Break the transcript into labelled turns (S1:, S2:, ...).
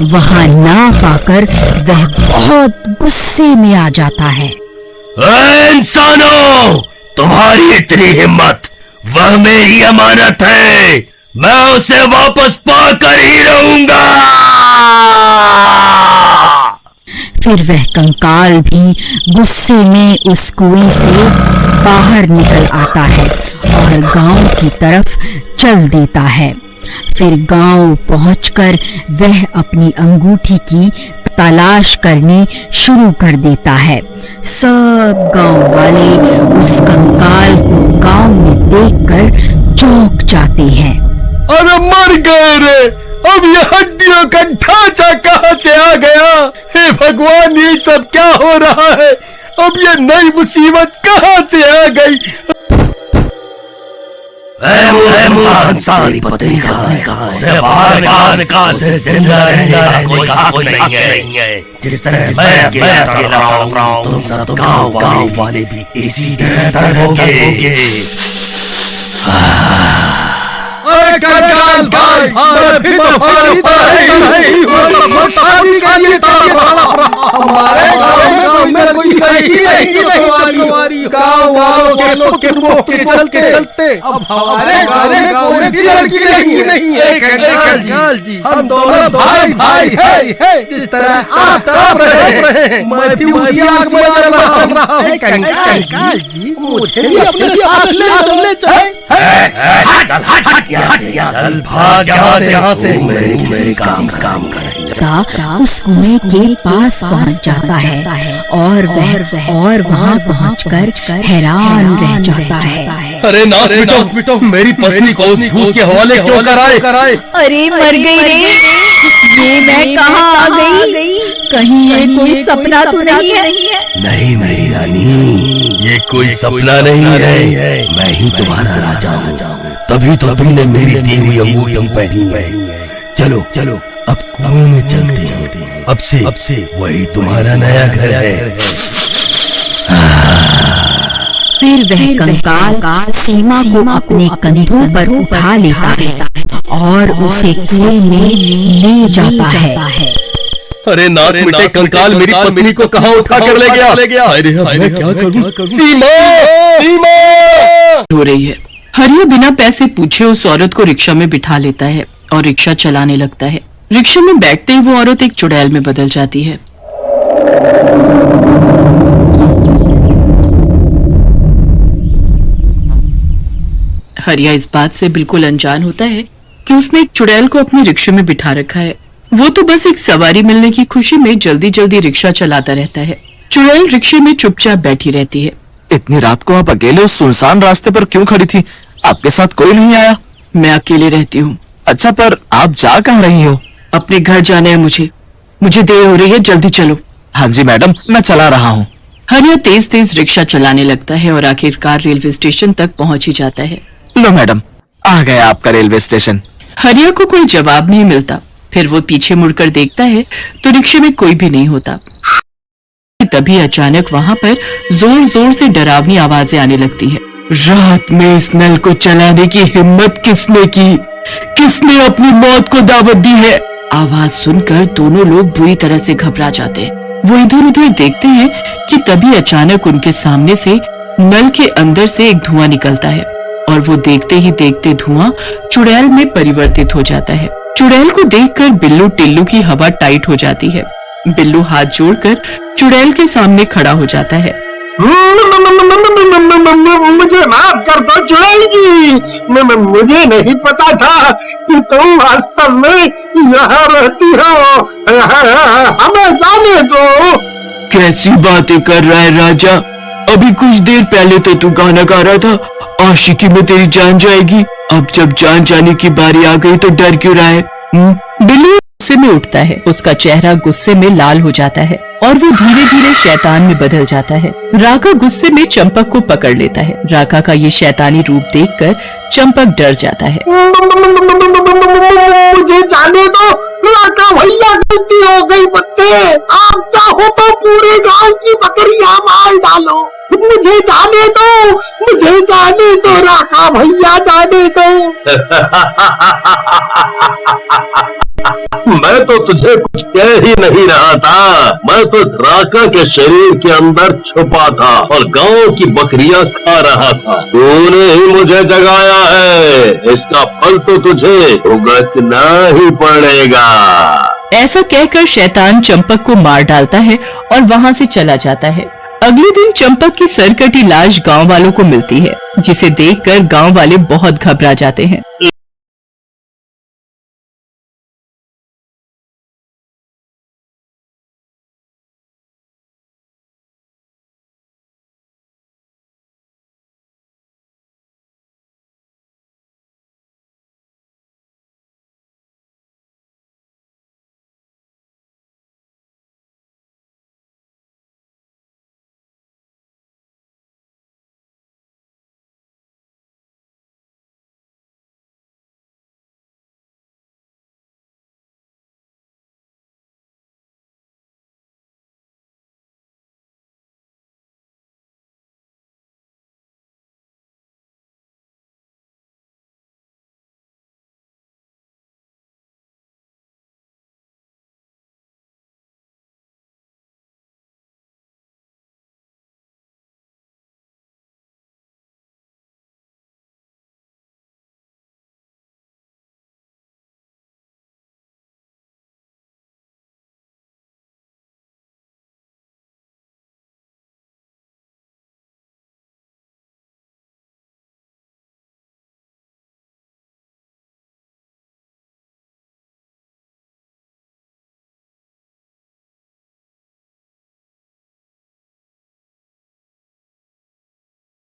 S1: वहां ना पाकर वह बहुत गुस्से में आ जाता है।
S2: इंसानों, तुम्हारी इतनी हिम्मत, वह मेरी अमानत है, मैं उसे वापस पाकर ही रहूंगा।
S1: फिर वह कंकाल भी गुस्से में उस कुएं से बाहर निकल आता है और गांव की तरफ चल देता है। फिर गांव पहुंचकर वह अपनी अंगूठी की तलाश करनी शुरू कर देता है। सब गांव वाले उस कंकाल को गांव में देखकर चौंक जाते हैं।
S2: अरे मर गए रे, अब ये हड्डियों का ढांचा कहाँ से आ गया? हे भगवान, ये सब क्या हो रहा है? अब ये नई मुसीबत कहाँ से आ गई? जिंदा रहने का कोई हक नहीं है। जिस तरह मैं अकेला रहा हूं, तुम सब गांव वाले भी इसी तरह होंगे।
S3: हमारे गांव में कोई के चलते अब हमारे गांव में भी लड़की नहीं है। कंकाल जी, हम दोनों भाई है। जिस तरह आप तड़प रहे हैं, मैं भी उसी आग में जल रहा हूं। कंकाल जी, मुझे भी अपने साथ ले चल।
S2: चल भाग यहाँ से। मेरे काम कर।
S1: उस कुएं के पास पहुंच जाता है और वहां पहुंचकर हैरान रह जाता है।
S2: अरे नास बेटो, मेरी पत्नी को उस भूत के हवाले क्यों कराए?
S1: अरे मर गई रे, ये मैं कहाँ आ गई? कहीं ये कोई सपना तो नहीं है?
S2: नहीं मेरी रानी, ये कोई सपना नहीं है, मैं ही तुम्हारा राजा हूँ। तभी तो तुमने मेरी दी हुई अंगूठी पहनी है। चलो अब कुएं में चलते हैं। अब से वही तुम्हारा नया घर है।
S1: फिर वह कंकाल सीमा को अपने कंधों पर उठा लेता है और उसे कुएं में ले जाता है।
S2: अरे नास बेटे, कंकाल मेरी पत्नी को कहाँ उठा कर ले गया? अरे मैं क्या करूं? सीमा
S4: हो रही है। हरिया बिना पैसे पूछे उस औरत को रिक्शा में बिठा लेता है और रिक्शा चलाने लगता है। रिक्शा में बैठते ही वो औरत एक चुड़ैल में बदल जाती है। हरिया इस बात से बिल्कुल अनजान होता है कि उसने एक चुड़ैल को अपने रिक्शे में बिठा रखा है। वो तो बस एक सवारी मिलने की खुशी में जल्दी जल्दी रिक्शा चलाता रहता है। चुड़ैल रिक्शे में चुपचाप बैठी रहती है।
S5: इतनी रात को आप अकेले उस सुनसान रास्ते पर क्यों खड़ी थी? आपके साथ कोई नहीं आया?
S4: मैं अकेले रहती हूँ।
S5: अच्छा, पर आप जा कहाँ रही हो?
S4: अपने घर जाना है मुझे देर हो रही है, जल्दी चलो।
S5: हाँ जी मैडम, मैं चला रहा हूँ।
S4: हरिया तेज तेज रिक्शा चलाने लगता है और आखिरकार रेलवे स्टेशन तक पहुंच ही जाता है।
S5: लो मैडम, आ गया आपका रेलवे स्टेशन।
S4: हरिया को कोई जवाब नहीं मिलता। फिर वो पीछे मुड़कर देखता है तो रिक्शे में कोई भी नहीं होता। तभी अचानक वहां पर जोर जोर से डरावनी आवाजें आने लगती है। रात में इस नल को चलाने की हिम्मत किसने की? किसने अपनी मौत को दावत दी है? आवाज सुनकर दोनों लोग बुरी तरह से घबरा जाते हैं। वो इधर उधर देखते हैं कि तभी अचानक उनके सामने से नल के अंदर से एक धुआं निकलता है और वो देखते ही देखते धुआं चुड़ैल में परिवर्तित हो जाता है। चुड़ैल को देखकर बिल्लू टिल्लू की हवा टाइट हो जाती है। बिल्लू हाथ जोड़कर चुड़ैल के सामने खड़ा हो जाता है।
S3: मुझे माफ कर दो चुड़ैल जी, मुझे नहीं पता था कि तुम वास्तव में यहाँ रहती हो। हमें जाने दो।
S4: कैसी बातें कर रहा है राजा? अभी कुछ देर पहले तो तू गाना गा रहा था, आशिकी में तेरी जान जाएगी। अब जब जान जाने की बारी आ गई तो डर क्यों रहा है? बिल्लू गुस्से में उठता है। उसका चेहरा गुस्से में लाल हो जाता है और वो धीरे धीरे शैतान में बदल जाता है। राका गुस्से में चंपक को पकड़ लेता है। राका का ये शैतानी रूप देखकर चंपक डर जाता है।
S3: मुझे जाने दो राका भैया, गलती हो गई बच्चे। आप चाहो तो पूरे गांव की बकरियां मार डालो। मुझे जाने दो राका भैया, जाने दो।
S2: मैं तो तुझे कुछ कह ही नहीं रहा था। मैं तो इस राका के शरीर के अंदर छुपा था और गांव की बकरियां खा रहा था। तूने ही मुझे जगाया है, इसका फल तो तुझे भुगतना ही पड़ेगा।
S4: ऐसा कहकर शैतान चंपक को मार डालता है और वहां से चला जाता है। अगले दिन चंपक की सरकटी लाश गांव वालों को मिलती है, जिसे देखकर गांव वाले बहुत घबरा जाते हैं।